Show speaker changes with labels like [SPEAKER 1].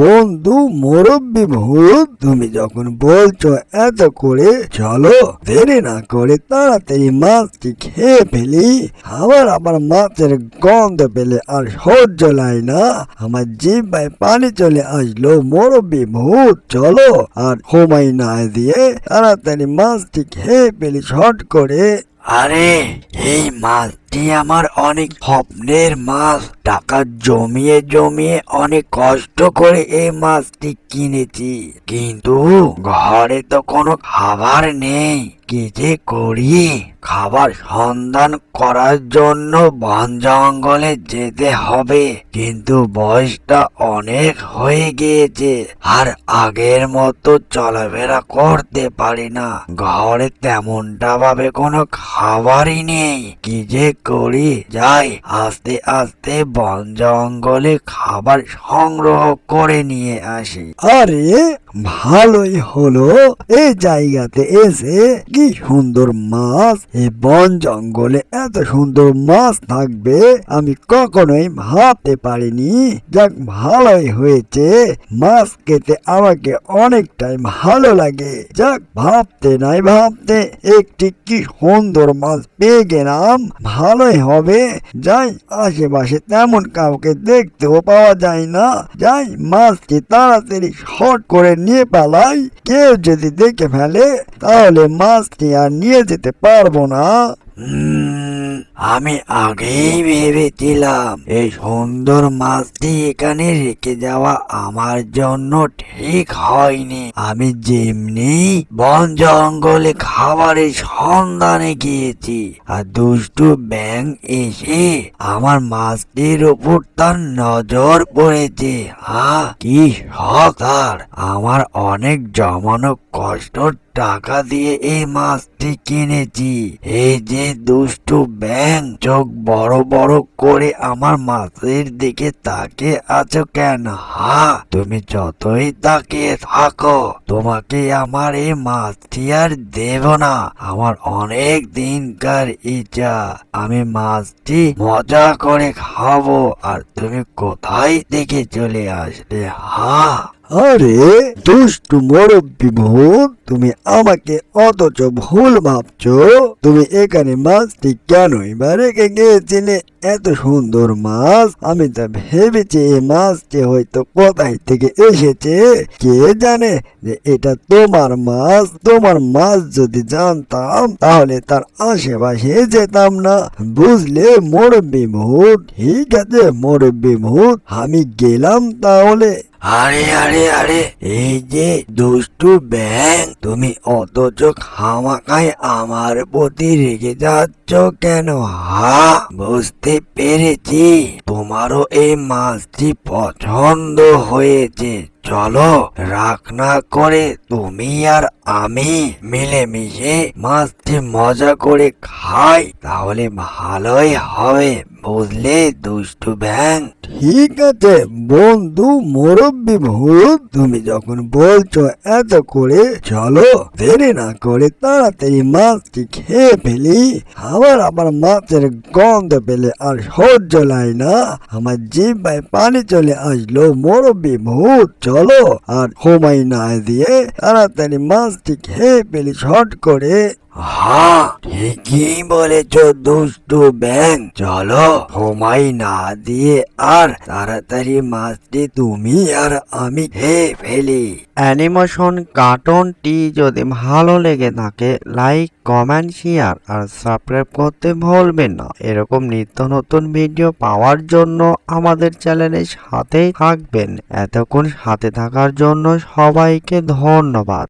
[SPEAKER 1] বন্ধু মুরব্বি ভূত, তুমি যখন বলছো এত করে, চলো দেরি না করে তাড়াতাড়ি মাছটি খেয়ে ফেলি। আমার মাছের গন্ধ পেলে আর সহ্য লাই না, আমার জিহ্বায় পানি চলে আসলো। মুরব্বি ভূত, চলো আর সময় না দিয়ে তাড়াতাড়ি মাছটি খেয়ে ফেলি শর্ট করে।
[SPEAKER 2] আরে, এই মাছটি আমার অনেক স্বপ্নের মাছ। টাকা জমিয়ে জমিয়ে অনেক কষ্ট করে এই মাছটি কিনেছি, কিন্তু ঘরে তো কোনো খাবার নেই। কি যে করি? খাবার সন্ধান করার জন্য বন জঙ্গলে যেতে হবে, কিন্তু বয়সটা অনেক হয়ে গিয়েছে আর আগের মতো চলাফেরা করতে পারি না। ঘরে তেমনটা ভাবে কোনো খাবারই নেই। কি যে করি? যাই, আস্তে আস্তে বন জঙ্গলে খাবার সংগ্রহ করে নিয়ে আসি।
[SPEAKER 1] আরে ভালোই হলো এই জায়গাতে এসে। কি সুন্দর মাছ! এই বন জঙ্গলে এত সুন্দর মাছ থাকবে আমি কখনোই ভাবতে পারিনি। যাক, ভালোই হয়েছে, মাছ খেতে আমাকে অনেকটাই ভালো লাগে। যাক, ভাবতে নাই ভাবতে একটি কি সুন্দর মাছ পেয়ে গেলাম, ভালোই হবে। যাই, আশেপাশে তেমন কাউকে দেখতেও পাওয়া যায় না। যাই, মাছটি তাড়াতাড়ি শর্ট করে নিয়ে পালাই। কেউ যদি দেখে ফেলে তাহলে মাছটি আর নিয়ে যেতে পারবো না।
[SPEAKER 2] আমি আগেই ভেবেছিলাম এই সুন্দর মাছটি এখানে রেখে যাওয়া আমার জন্য ঠিক হয়নি। আমি যেমনি বন জঙ্গলে খাবারের সন্ধানে গিয়েছি আর দুষ্টু ব্যাঙ এসে আমার মাছটির উপর তার নজর পড়েছে। কি শখ তার! আমার অনেক জমানো কষ্ট টাকা দিয়ে এই মাছটি কিনেছি। এই যে দুষ্টু ব্যাঙ, চোখ বড় বড় করে আমার মাছের দিকে তাকিয়ে আছো কেন? তুমি যতই তাকিয়ে থাকো, তোমাকে আমার এই মাছটি আর দেব না। আমার অনেক দিনকার ইচ্ছা, আমি মাছটি মজা করে খাবো, আর তুমি কোথায় থেকে চলে আসলে?
[SPEAKER 1] আরে দুষ্টু মুরব্বি ভূত, তুমি আমাকে অথচ ভুল ভাবছো। তুমি এখানে মাছটি কেনই বা রেখে গিয়েছিলে? এত সুন্দর মাছ, আমি তা ভেবেছি এই মাছটি হয়তো কোথায় থেকে এসেছে। কে জানে যে এটা তোমার মাছ। তোমার মাছ যদি জানতাম তাহলে তার আশেপাশে যেতাম না, বুঝলে মুরব্বি ভূত? ঠিক আছে মুরব্বি ভূত, আমি গেলাম তাহলে।
[SPEAKER 2] আরে আরে আরে, এই যে দুষ্টু ব্যাঙ, তুমি অথচ খামাখায় আমার প্রতি রেগে যাচ্ছ কেন? বুঝতে পেরেছি, তোমারও এই মাছটি পছন্দ হয়েছে। চলো, রাগ না করে তুমি আর আমি মিলেমিশে মাছটি মজা করে খাই, তাহলে ভালোই হবে, বুঝলে দুষ্টু ব্যাঙ?
[SPEAKER 1] ঠিক আছে বন্ধু মুরব্বি ভূত, তুমি যখন বলছো এত করে, চলো দেরি না করে তাড়াতাড়ি মাছটি খেয়ে ফেলি। আমার মাছের গন্ধ পেলে আর সহ্য লাই না, আমার জিহ্বায় পানি চলে আসলো। মুরব্বি ভূত, চলো আর সময় না দিয়ে তাড়াতাড়ি মাছটি খেয়ে ফেলি শর্ট করে।
[SPEAKER 2] ঠিকই বলেছ দুষ্টু ব্যাঙ, চলো সময় না দিয়ে আর তাড়াতাড়ি মাছটি তুমি আর আমি খেয়ে ফেলি।
[SPEAKER 3] অ্যানিমেশন কার্টুনটি যদি ভালো লেগে থাকে, লাইক, কমেন্ট, শেয়ার আর সাবস্ক্রাইব করতে ভুলবেন না। এরকম নিত্য নতুন ভিডিও পাওয়ার জন্য আমাদের চ্যানেলের সাথেই থাকবেন। এতক্ষণ সাথে থাকার জন্য সবাইকে ধন্যবাদ।